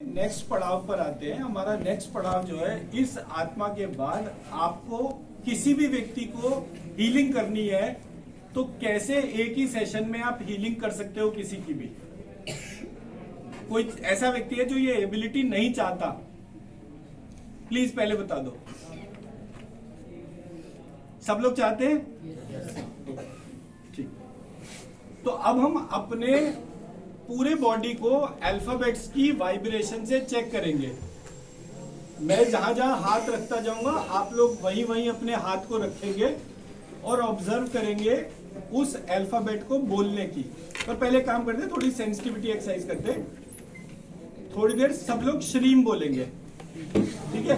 Next पड़ाव पर आते हैं। हमारा नेक्स्ट पड़ाव जो है, इस आत्मा के बाद आपको किसी भी व्यक्ति को हीलिंग करनी है तो कैसे एक ही सेशन में आप हीलिंग कर सकते हो किसी की भी। कोई ऐसा व्यक्ति है जो ये एबिलिटी नहीं चाहता, प्लीज पहले बता दो। सब लोग चाहते हैं? ठीक। तो अब हम अपने पूरे बॉडी को अल्फाबेट्स की वाइब्रेशन से चेक करेंगे। मैं जहां जहां हाथ रखता जाऊंगा, आप लोग वहीं वहीं अपने हाथ को रखेंगे और ऑब्जर्व करेंगे उस अल्फाबेट को बोलने की। पर पहले काम करते हैं, थोड़ी सेंसिटिविटी एक्सरसाइज करते हैं। थोड़ी देर सब लोग श्रीम बोलेंगे, ठीक है?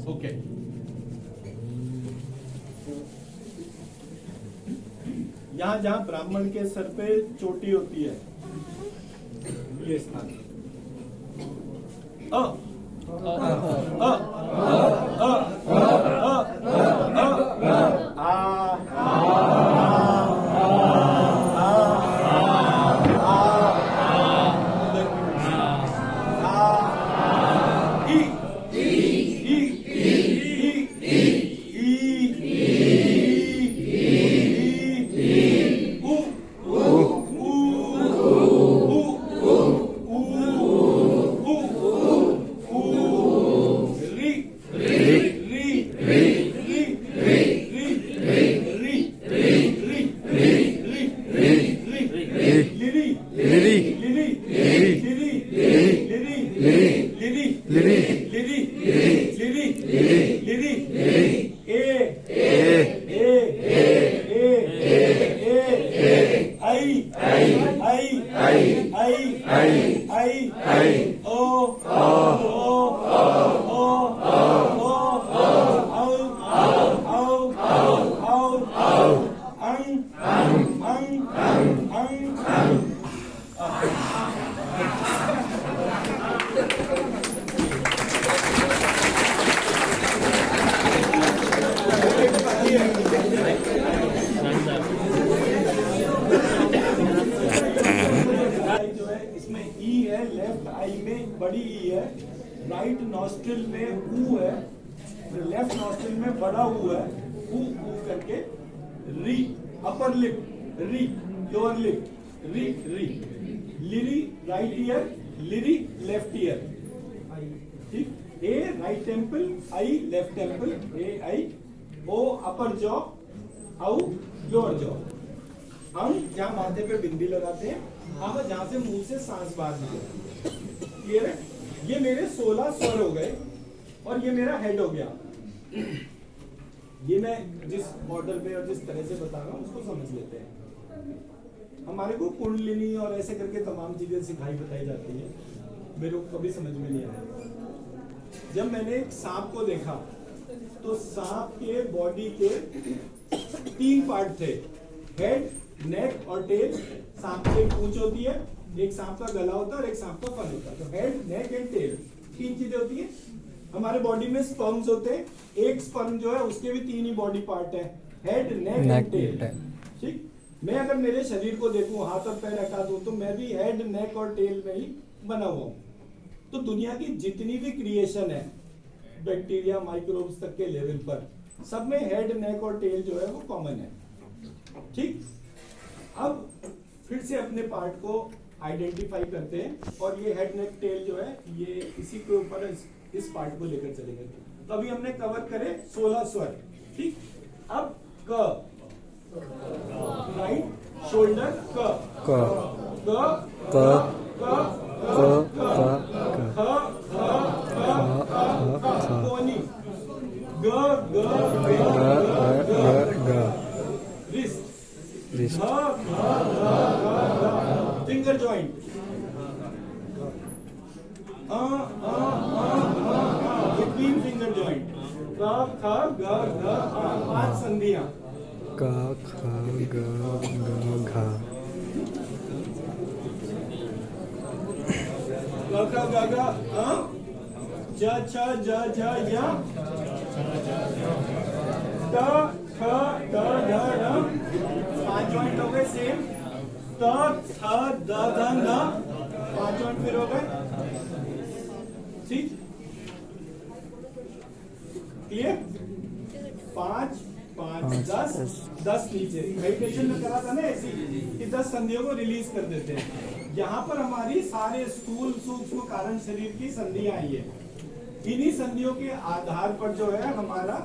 ओके। यहां जहां ब्राह्मण के सर पे चोटी होती है, ये स्थान अ अ अ लेफ्ट आई में बड़ी ई है, राइट नॉस्ट्रिल में ऊ है, लेफ्ट नॉस्ट्रिल में बड़ा ऊ है, ऊ करके री, अपर लिप री, लोअर लिप री री, लिरी राइट ईयर, लिरी लेफ्ट ईयर, ठीक। ए राइट टेम्पल, आई लेफ्ट टेम्पल, ए आई, ओ अपर जॉ, औ लोअर जॉ, हम जहां माथे पे बिंदी लगाते हैं, हम जहां से मुंह से सांस बाहर निकलती है। क्लियर है? ये मेरे 16 स्वर हो गए और ये मेरा हेड हो गया। ये मैं जिस मॉडल पे और जिस तरह से बता रहा हूं उसको समझ लेते हैं। हमारे को कुंडलिनी और ऐसे करके तमाम चीजें सिखाई बताई जाती है, मेरे को कभी समझ में नहीं आया। जब मैंने एक सांप को देखा तो सांप के बॉडी के 3 पार्ट थे, हेड, नेक और टेल। सांप की एक पूंछ होती है, एक सांप का गला होता है और एक सांप का फन होता है। तो हेड, नेक एंड टेल 3 चीजें होती है। हमारे बॉडी में स्पर्म्स होते हैं, एक स्पर्म जो है उसके भी 3 ही बॉडी पार्ट है, हेड, नेक एंड टेल, ठीक। मैं अगर मेरे शरीर को देखूं, हाथ और पैर हटा दूं, तो मैं भी हेड, नेक और टेल में ही बना हुआ हूं। तो दुनिया की जितनी भी क्रिएशन है, बैक्टीरिया, माइक्रोब्स तक के लेवल पर, सब में हेड, नेक और टेल जो है वो कॉमन है, ठीक। अब फिर से अपने पार्ट को आइडेंटिफाई करते हैं और ये हेड, नेक, टेल जो है ये इसी के ऊपर इस पार्ट को लेकर चलेंगे। तो अभी हमने कवर करे 16 स्वर, ठीक। अब क, राइट शोल्डर क, क, क, क, क, क, क, ख, ख, ख, ख, ग ग ग wrist finger joint between finger joint क ख ग घ 5 संधियां क ख ग घ ग ख ग घ ज छ ज झ य त ख द ढ ढ 5 जॉइंट हो गए सेम त थ द ध न 5 जॉइंट फिर हो गए ठीक क्लियर 5 5 10 नीचे मेडिटेशन में करा था ना ऐसी कि 10 संधियों को रिलीज कर देते हैं। यहाँ पर हमारी सारे स्थूल सूक्ष्म कारण शरीर की संधियां आई है। इन्हीं संधियों के आधार पर जो है हमारा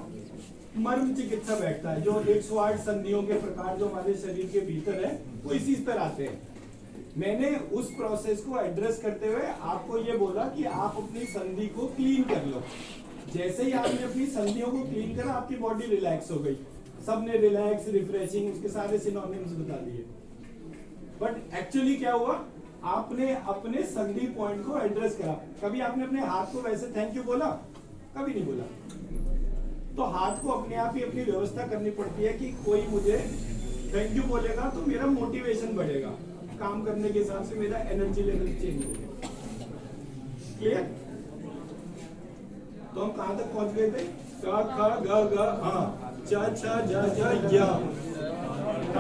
मर्म चिकित्सा बैठता है। जो 108 संधियों के प्रकार जो हमारे शरीर के भीतर है वो इसी पर आते हैं। मैंने उस प्रोसेस को एड्रेस करते हुए आपको ये बोला कि आप अपनी संधि को क्लीन कर लो। जैसे ही आपने अपनी संधियों को क्लीन करा आपकी बॉडी रिलैक्स हो गई। सबने रिलैक्स रिफ्रेशिंग उसके सारे सिनोनिम्स बता दिए। बट एक्चुअली क्या हुआ, आपने अपने संधि पॉइंट को एड्रेस करा। कभी आपने अपने हाथ को वैसे थैंक यू बोला? कभी नहीं बोला। तो हाथ को अपने आप ही अपनी व्यवस्था करनी पड़ती है कि कोई मुझे थैंक यू बोलेगा तो मेरा मोटिवेशन बढ़ेगा, काम करने के हिसाब से मेरा एनर्जी लेवल चेंज होगा। क्लियर? तो हम कहां तक पहुंच गए थे? क ख ग घ हाँ च छ ज झ य ट ठ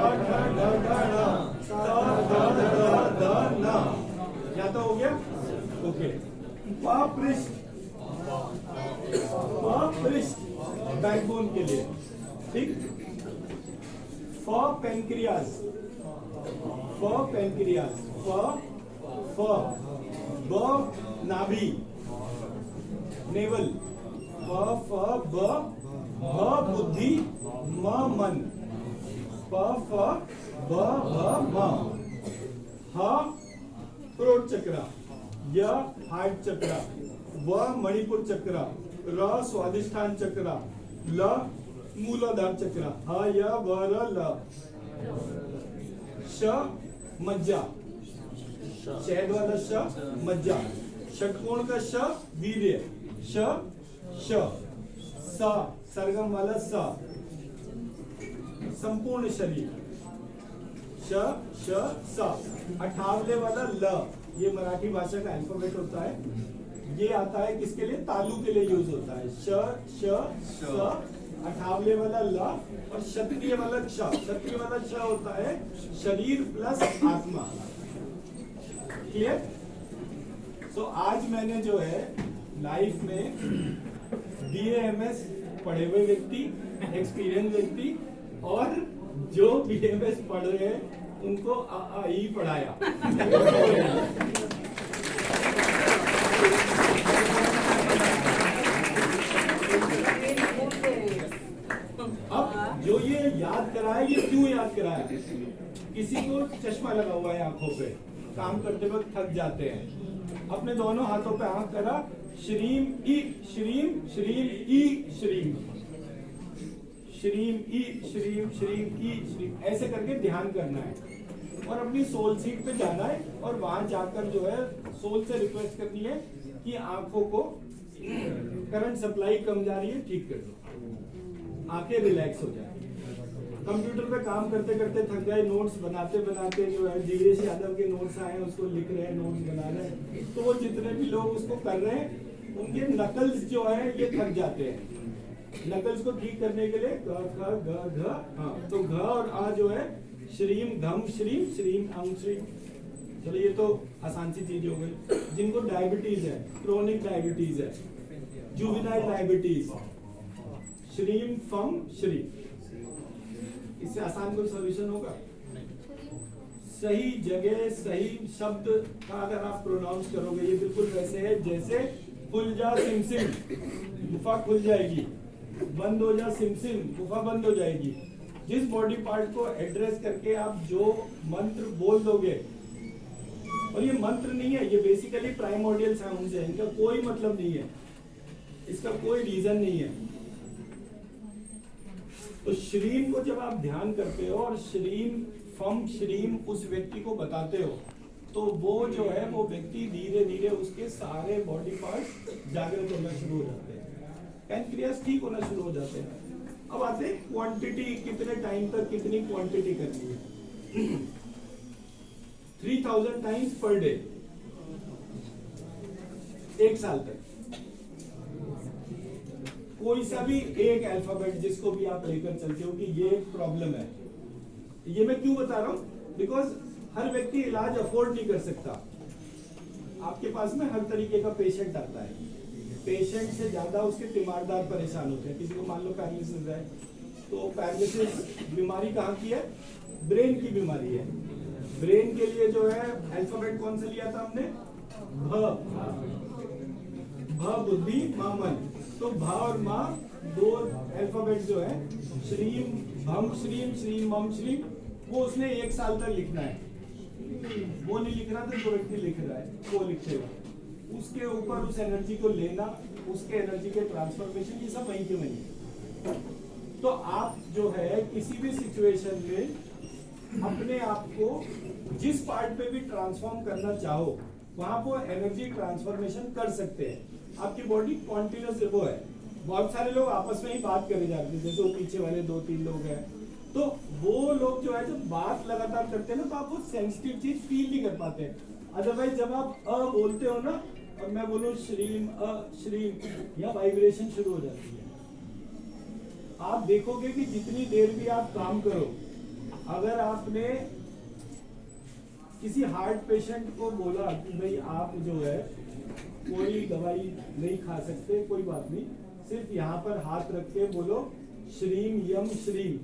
ड ढ ण स ध द न। क्या तो हो गया? ओके। प पृष्ठ बैकबोन के लिए ठीक। फ पेंक्रियाज फ ब नाभि नेवल फ ब भ बुद्धि म मन प फ ब म ह थ्रोट चक्र य हार्ट चक्र व मणिपुर चक्र र स्वादिष्ठान चक्र ल मूलाधार चक्र ह य व र ल श मज्जा शहद वाला श मज्जा षटकोण का श वीर्य श श स सरगम वाला स संपूर्ण शरीर श श स अठावले वाला ल ये मराठी भाषा का अल्फाबेट होता है। ये आता है किसके लिए? तालु के लिए यूज होता है। श श स अठावले वाला ल और क्षत्रिय वाला क्ष। क्षत्रिय वाला क्ष होता है शरीर प्लस आत्मा। क्लियर? तो आज मैंने जो है लाइफ में BAMS पढ़े हुए व्यक्ति, एक्सपीरियंस व्यक्ति और जो BAMS पढ़ रहे हैं उनको ही पढ़ाया। अब जो ये याद कराया, ये क्यों याद कराया? किसी को चश्मा लगा हुआ है आंखों पे, काम करते वक्त थक जाते हैं, अपने दोनों हाथों पे आंख करा, श्रीम ई श्रीम श्रीम ई श्रीम श्रीम ई श्रीम श्रीम ई श्रीम ऐसे करके ध्यान करना है और अपनी सोल सीट पे जाना है और वहां जाकर जो है सोल से रिक्वेस्ट करनी है कि आंखों को करंट सप्लाई कम जा रही है, ठीक कर दो, आंखें रिलैक्स हो जाए। कंप्यूटर पे काम करते करते थक गए, नोट्स बनाते बनाते जो है दिवेश यादव के नोट्स आए हैं उसको लिख रहे हैं, नोट्स बना रहे हैं, तो वो जितने भी लोग उसको कर रहे हैं उनके नकल्स जो है ये थक जाते हैं। नकल्स को ठीक करने के लिए ग ख ग घ हाँ तो घ और आ जो है श्रीम धम श्रीम श्रीम अंग श्रीम। चलो ये तो आसान सी चीज हो गई। जिनको डायबिटीज है, क्रोनिक डायबिटीज है, जुवेनाइल डायबिटीज, श्रीम फम श्री, इससे आसान कोई सॉल्यूशन होगा? सही जगह सही शब्द का अगर आप प्रोनाउंस करोगे, ये बिल्कुल वैसे है जैसे खुल जा सिमसिम गुफा खुल जाएगी, बंद हो जा सिमसिम गुफा बंद हो जाएगी। जिस बॉडी पार्ट को एड्रेस करके आप जो मंत्र बोल दोगे, और ये मंत्र नहीं है, ये बेसिकली प्राइमोर्डियल साउंड्स है, इनका कोई मतलब नहीं है, इसका कोई रीजन नहीं है। तो श्रीम को जब आप ध्यान करते हो और श्रीम फम श्रीम उस व्यक्ति को बताते हो, तो वो जो है वो व्यक्ति धीरे धीरे उसके सारे बॉडी पार्ट्स जागृत होना शुरू हो जाते हैं, पैनक्रियास ठीक होना शुरू हो जाते हैं। अब आते हैं क्वांटिटी, कितने टाइम तक कितनी क्वांटिटी करनी है। 3000 टाइम्स पर डे, एक साल तक। कोई सा भी एक अल्फाबेट जिसको भी आप लेकर चलते हो कि ये एक प्रॉब्लम है। ये मैं क्यों बता रहा हूं? बिकॉज हर व्यक्ति इलाज अफोर्ड नहीं कर सकता। आपके पास में हर तरीके का पेशेंट आता है, पेशेंट से ज्यादा उसके तीमारदार परेशान होते हैं। किसी को मान लो पैरालिसिस है, तो पैरालिसिस बीमारी कहाँ की है? ब्रेन की बीमारी है। ब्रेन के लिए जो है अल्फाबेट कौन सा लिया था हमने? भ बुद्धि मा मन। तो भा और माँ दो अल्फाबेट जो है, श्रीम भम श्रीम श्रीम मम श्रीम, वो उसने एक साल तक लिखना है। वो नहीं लिख रहा तो जो व्यक्ति लिख रहा है वो लिखेगा। उसके ऊपर उस एनर्जी को लेना, उसके एनर्जी के ट्रांसफॉर्मेशन, ये सब वहीं के वहीं। तो आप जो है किसी भी सिचुएशन में अपने आप को जिस पार्ट पे भी ट्रांसफॉर्म करना चाहो, वहां वो एनर्जी ट्रांसफॉर्मेशन कर सकते हैं। आपकी बॉडी कॉन्टिन्यूस वो है। बहुत सारे लोग आपस में ही बात करे जाते हैं, जैसे वो पीछे वाले 2-3 लोग हैं, तो वो लोग जो है जब बात लगातार करते हैं ना, तो आप वो सेंसिटिव चीज फील नहीं कर पाते। अदरवाइज जब आप अ बोलते हो ना, और मैं बोलूं श्रीम अ श्रीम, या वाइब्रेशन शुरू हो जाती है। आप देखोगे कि जितनी देर भी आप काम करो, अगर आपने किसी हार्ट पेशेंट को बोला कि भाई आप जो है कोई दवाई नहीं खा सकते, कोई बात नहीं, सिर्फ यहाँ पर हाथ रख के बोलो श्रीम यम श्रीम,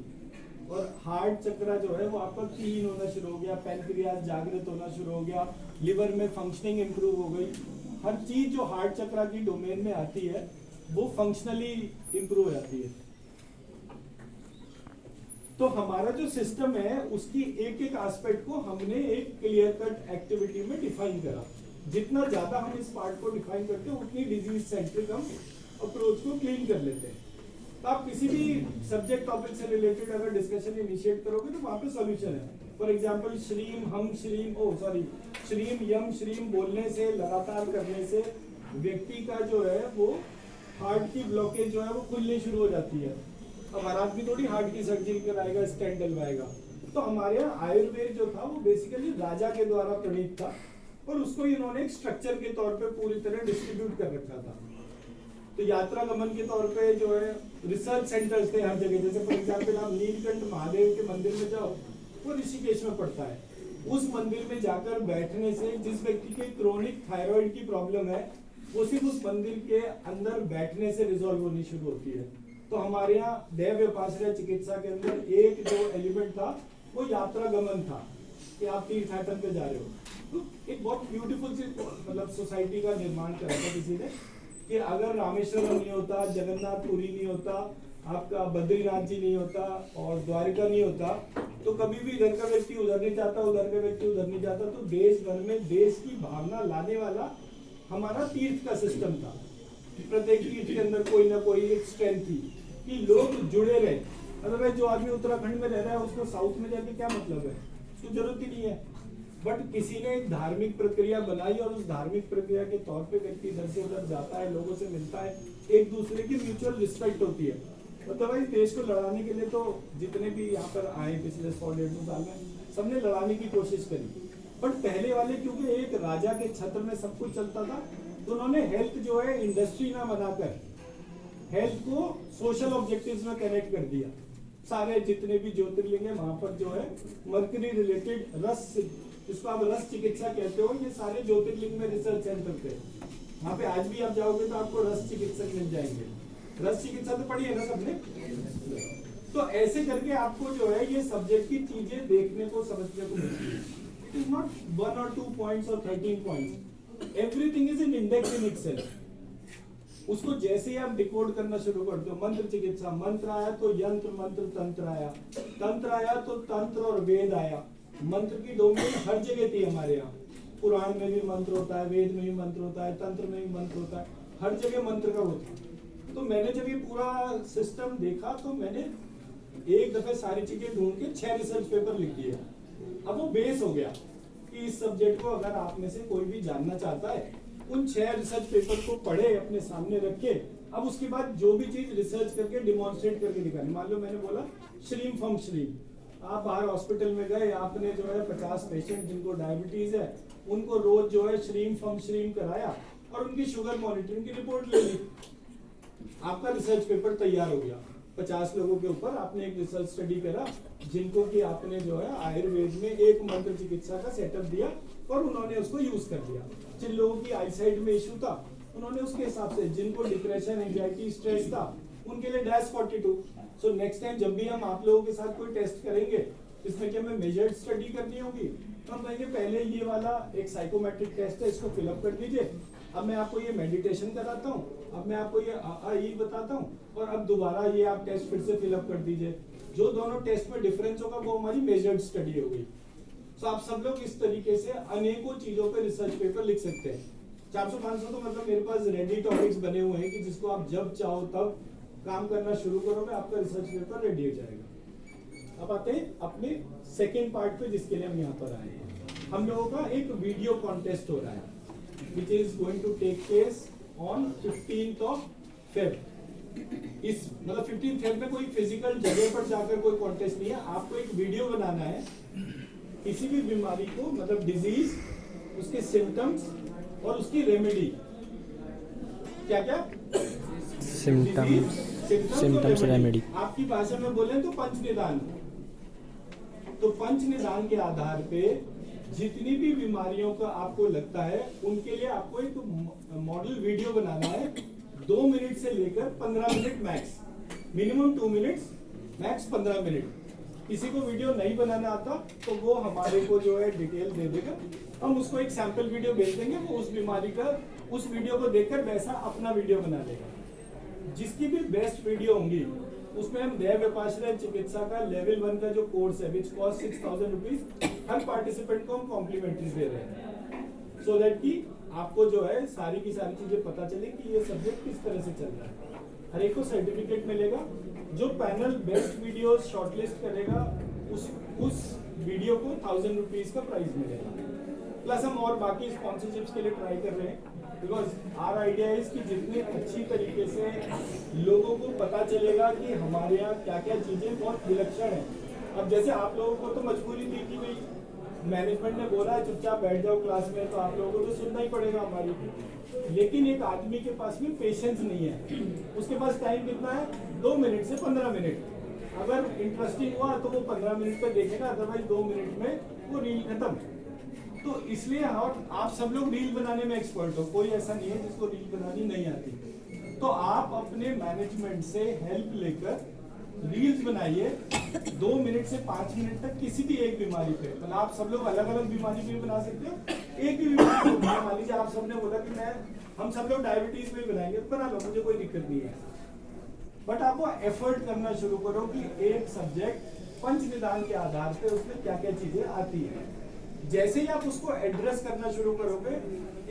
और हार्ट चक्र जो है वो आपका क्लीन होना शुरू हो गया, पैनक्रियास जागृत होना शुरू हो गया, लिवर में फंक्शनिंग इंप्रूव हो गई। हर चीज जो हार्ट चक्र की डोमेन में आती है वो फंक्शनली इंप्रूव हो जाती है। तो हमारा जो सिस्टम है उसकी एक एक एस्पेक्ट को हमने एक क्लियर कट एक्टिविटी में डिफाइन करा। जितना ज्यादा हम इस पार्ट को डिफाइन करते हैं, उतनी डिजीज सेंट्रिक हम अप्रोच को क्लीन कर लेते हैं। तो आप किसी भी सब्जेक्ट टॉपिक से रिलेटेड अगर डिस्कशन इनिशिएट करोगे तो वहां पे सॉल्यूशन है। फॉर एग्जांपल श्रीम हम श्रीम श्रीम यम श्रीम बोलने से, लगातार करने से व्यक्ति का जो है वो हार्ट की ब्लॉकेज जो है वो खुलनी शुरू हो जाती है। अब हर आदमी थोड़ी हार्ट की सर्जरी कराएगा, स्टेंट डलवाएगा। तो हमारे यहाँ आयुर्वेद जो था वो बेसिकली राजा के द्वारा प्रणीत था, और उसको इन्होंने एक स्ट्रक्चर के तौर पे पूरी तरह डिस्ट्रीब्यूट कर रखा था। तो यात्रा गमन के तौर पे जो है रिसर्च सेंटर्स थे हर जगह। जैसे फॉर एग्जांपल आप नीलकंठ महादेव के मंदिर में जाओ, वो ऋषिकेश में पड़ता है। उस मंदिर में जाकर बैठने से जिस व्यक्ति के क्रोनिक थायराइड की प्रॉब्लम है, वो सिर्फ उस मंदिर के अंदर बैठने से रिजॉल्व होनी शुरू होती है। तो हमारे यहाँ देव व्यापाश्रय चिकित्सा के अंदर एक जो एलिमेंट था वो यात्रा गमन था, कि आप तीर्थयाटन पे जा रहे हो। तो एक बहुत ब्यूटीफुल सी मतलब सोसाइटी का निर्माण करा था किसी ने, कि अगर रामेश्वरम नहीं होता, जगन्नाथपुरी नहीं होता, आपका बद्रीनाथ जी नहीं होता और द्वारका नहीं होता, तो कभी भी इधर का व्यक्ति उधर नहीं जाता, उधर का व्यक्ति उधर नहीं जाता। तो देश भर में देश की भावना लाने वाला हमारा तीर्थ का सिस्टम था। प्रत्येक तीर्थ के अंदर कोई ना कोई एक स्ट्रेंथ थी कि लोग जुड़े रहे। अदरवाइज जो आदमी उत्तराखंड में रह रहा है उसको साउथ में जाके क्या मतलब है, उसको जरूरत ही नहीं है। बट किसी ने एक धार्मिक प्रक्रिया बनाई, और उस धार्मिक प्रक्रिया के तौर पे व्यक्ति इधर से उधर जाता है, लोगों से मिलता है, एक दूसरे की म्यूचुअल रिस्पेक्ट होती है। मतलब इस देश को लड़ाने के लिए तो जितने भी यहाँ पर आए पिछले 100-150 साल में, सबने लड़ाने की कोशिश करी। बट पहले वाले क्योंकि एक राजा के छत्र में सब कुछ चलता था, तो उन्होंने हेल्थ जो है इंडस्ट्री ना बनाकर हेल्थ को सोशल ऑब्जेक्टिव्स में कनेक्ट कर दिया। सारे जितने भी ज्योतिर्लिंग है वहां पर जो है मर्करी रिलेटेड रस, जिसको आप रस चिकित्सा कहते हो, ये सारे ज्योतिर्लिंग में रिसर्च सेंटर थे। वहां पे आज भी आप जाओगे तो आपको रस चिकित्सक मिल जाएंगे। रस चिकित्सा तो पढ़ी है ना सबने। तो ऐसे करके आपको जो है ये सब्जेक्ट की चीजें देखने को, समझने को मिलती है। It is not 1 or 2 points or 13 points, everything is in index in itself. उसको जैसे ही आप डिकोड करना शुरू करते हो, मंत्र चिकित्सा, मंत्र आया तो यंत्र मंत्र तंत्र आया, तंत्र आया तो तंत्र और वेद आया। मंत्र की डोमेन हर जगह थी हमारे यहाँ। पुराण में भी मंत्र होता है, वेद में भी मंत्र होता है, तंत्र में भी मंत्र होता है, हर जगह मंत्र का होता है। तो मैंने जब ये पूरा सिस्टम देखा तो मैंने एक दफे सारी चीजें ढूंढ के 6 रिसर्च पेपर लिख दिए। अब वो बेस हो गया कि इस सब्जेक्ट को अगर आप में से कोई भी जानना चाहता है, उन 6 रिसर्च पेपर को पढ़े, अपने सामने रखे, अब उसके बाद जो भी चीज रिसर्च करके डिमॉन्स्ट्रेट करके दिखानी। मान लो मैंने बोला श्रीम फम श्रीम, आप बाहर हॉस्पिटल में गए, आपने जो है 50 पेशेंट जिनको डायबिटीज है उनको रोज जो है श्रीम फम श्रीम कराया और उनकी शुगर मॉनिटरिंग की रिपोर्ट ले ली, आपका रिसर्च पेपर तैयार हो गया। 50 लोगों के ऊपर आपने एक रिसर्च स्टडी करा जिनको कि आपने जो है आयुर्वेद में एक मंत्र चिकित्सा का सेटअप दिया और उन्होंने उसको यूज कर दिया। जिन लोगों की आईसाइट में इशू था उन्होंने उसके हिसाब से, जिनको डिप्रेशन एंजाइटी स्ट्रेस था उनके लिए -42। सो नेक्स्ट टाइम जब भी हम आप लोगों के साथ कोई टेस्ट करेंगे इसमें क्या हमें मेजर्ड स्टडी करनी होगी, तो हम कहेंगे पहले ये वाला एक साइकोमेट्रिक टेस्ट है, इसको फिलअप कर दीजिए, अब मैं आपको ये मेडिटेशन कराता हूँ, अब मैं आपको ये बताता हूँ, और अब दोबारा ये आप टेस्ट फिर से फिलअप कर दीजिए। जो दोनों टेस्ट में डिफरेंस होगा वो हमारी मेजर्ड स्टडी हो गई। तो आप सब लोग इस तरीके से अनेकों चीजों पे रिसर्च पेपर लिख सकते हैं। 400-500 तो मतलब मेरे पास रेडी टॉपिक्स बने हुए हैं कि जिसको आप जब चाहो तब काम करना शुरू करोगे, आपका रिसर्च पेपर रेडी हो जाएगा। अब आते हैं अपने सेकेंड पार्ट पे जिसके लिए हम यहाँ पर आए हैं। हम लोगों का एक वीडियो कॉन्टेस्ट हो रहा है which is going to take place on 15th of Feb। इस मतलब 15th Feb में कोई फिजिकल जगह पर जाकर कोई कॉन्टेस्ट नहीं है, आपको एक वीडियो बनाना है किसी भी बीमारी को, मतलब डिजीज, उसके सिम्टम्स और उसकी रेमेडी। क्या क्या सिम्टम्स रेमेडी। आपकी भाषा में बोले तो पंच निदान। तो पंच निदान के आधार पे जितनी भी बीमारियों का आपको लगता है उनके लिए आपको एक मॉडल वीडियो बनाना है। 2 मिनट से लेकर 15 minute max, minimum 2 minutes, max 15 minute. किसी को वीडियो नहीं बनाना आता तो वो हमारे को जो है डिटेल दे देगा, हम उसको एक सैंपल वीडियो भेज देंगे, वो उस बीमारी का उस वीडियो को देखकर वैसा अपना वीडियो बना देगा। जिसकी भी बेस्ट वीडियो होंगी उसमें हम देव विपाश्रय चिकित्सा का लेवल 1 का जो कोर्स है which cost 6000 rupees, her participant को हम कॉम्प्लीमेंट्री दे रहे हैं, सो दैट कि आपको जो है सारी की सारी चीजें पता चले कि ये सब्जेक्ट किस तरह से चल रहा है। हर एक को सर्टिफिकेट मिलेगा। जो पैनल बेस्ट वीडियो शॉर्टलिस्ट करेगा उस वीडियो को 1000 रुपीज का प्राइज मिलेगा। प्लस हम और बाकी स्पॉन्सरशिप्स के लिए ट्राई कर रहे हैं, बिकॉज आवर आइडिया इज कि जितने अच्छी तरीके से लोगों को पता चलेगा कि हमारे यहाँ क्या क्या चीजें बहुत विलक्षण है। अब जैसे आप लोगों को तो मजबूरी थी कि भाई मैनेजमेंट ने बोला है चुपचाप बैठ जाओ क्लास में, तो आप लोगों को तो सुनना ही पड़ेगा हमारी। लेकिन एक आदमी के पास में पेशेंस नहीं है, उसके पास टाइम कितना है 2 मिनट से 15 मिनट। अगर इंटरेस्टिंग हुआ तो वो 15 मिनट पे देखेगा, अदरवाइज 2 मिनट में वो रील खत्म। तो इसलिए आप सब लोग रील बनाने में एक्सपर्ट हो, कोई ऐसा नहीं है जिसको रील बनानी नहीं आती। तो आप अपने मैनेजमेंट से हेल्प लेकर रील्स बनाइए 2 मिनट से 5 मिनट तक किसी भी एक बीमारी पे। मतलब आप सब लोग अलग अलग बीमारी पे बना सकते हो, एक भी बीमारी को मान लीजिए आप सबने बोला कि हम सब लोग डायबिटीज पे बनाएंगे, बना लो, मुझे कोई दिक्कत नहीं है। बट आप वो एफर्ट करना शुरू करो कि एक सब्जेक्ट पंच निदान के आधार पे उसमें क्या क्या चीजें आती है। जैसे ही आप उसको एड्रेस करना शुरू करोगे,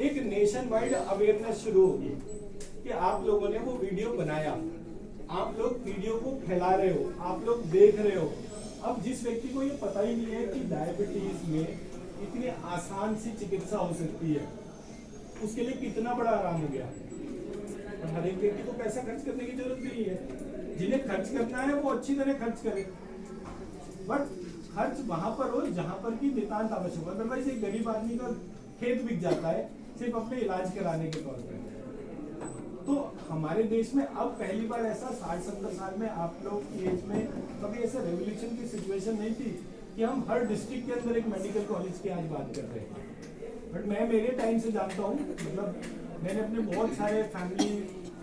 एक नेशन वाइड अवेयरनेस शुरू होगी कि आप लोगों ने वो वीडियो बनाया, आप लोग वीडियो को फैला रहे हो, आप लोग देख रहे हो। अब जिस व्यक्ति को ये पता ही नहीं है कि डायबिटीज में इतनी आसान सी चिकित्सा हो सकती है, उसके लिए कितना बड़ा आराम हो गया। और हर एक व्यक्ति को पैसा खर्च करने की जरूरत नहीं है, जिन्हें खर्च करना है वो अच्छी तरह खर्च करे, बट खर्च वहां पर हो जहां पर की नितांत आवश्यक हो। अदरवाइज एक गरीब आदमी का खेत बिक जाता है सिर्फ अपने इलाज कराने के तौर पर। तो हमारे देश में अब पहली बार ऐसा 60-70 साल में आप लोग की एज में कभी ऐसा रेवोल्यूशन की सिचुएशन नहीं थी कि हम हर डिस्ट्रिक्ट के अंदर एक मेडिकल कॉलेज की आज बात कर रहे हैं। बट मैं मेरे टाइम से जानता हूँ, मतलब मैंने अपने बहुत सारे फैमिली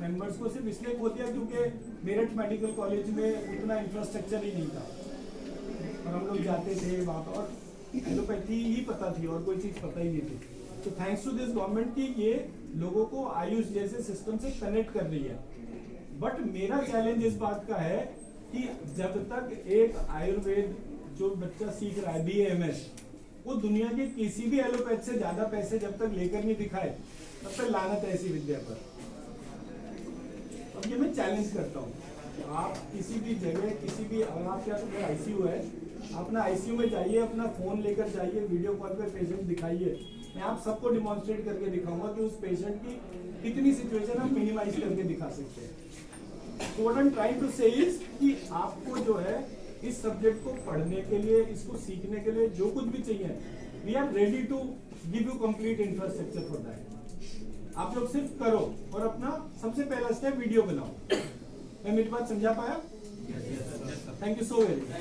मेंबर्स को सिर्फ इसलिए खो दिया क्योंकि मेरठ मेडिकल कॉलेज में उतना इंफ्रास्ट्रक्चर ही नहीं था और हम लोग जाते थे वहाँ पर और एलोपैथी ही पता थी और कोई चीज़ पता ही नहीं थी। तो थैंक्स टू दिस गवर्नमेंट की ये लोगों को आयुष जैसे सिस्टम से कनेक्ट कर रही है। बट मेरा चैलेंज इस बात का है कि जब तक एक आयुर्वेद जो बच्चा सीख रहा है BAMS, वो दुनिया के किसी भी एलोपैथ से ज्यादा पैसे जब तक लेकर नहीं दिखाए तब तक लानत है ऐसी विद्या पर। अब ये मैं चैलेंज करता हूँ आप किसी भी जगह किसी भी, अगर आपके पास आईसीयू है, अपना आईसीयू में जाइए, अपना फोन लेकर जाइए, वीडियो कॉल पे पेशेंट दिखाइए। मैं आप सबको डिमॉन्स्ट्रेट करके दिखाऊंगा कि उस पेशेंट की कितनी सिचुएशन हम मिनिमाइज करके दिखा सकते हैं। तो what I am trying to say is कि आपको जो है इस सब्जेक्ट को पढ़ने के लिए, इसको सीखने के लिए जो कुछ भी चाहिए, we are ready to give you complete infrastructure for that. आप लोग सिर्फ करो और अपना सबसे पहला स्टेप वीडियो बनाओ। मैं मेरी बात समझा पाया? Thank you so very much.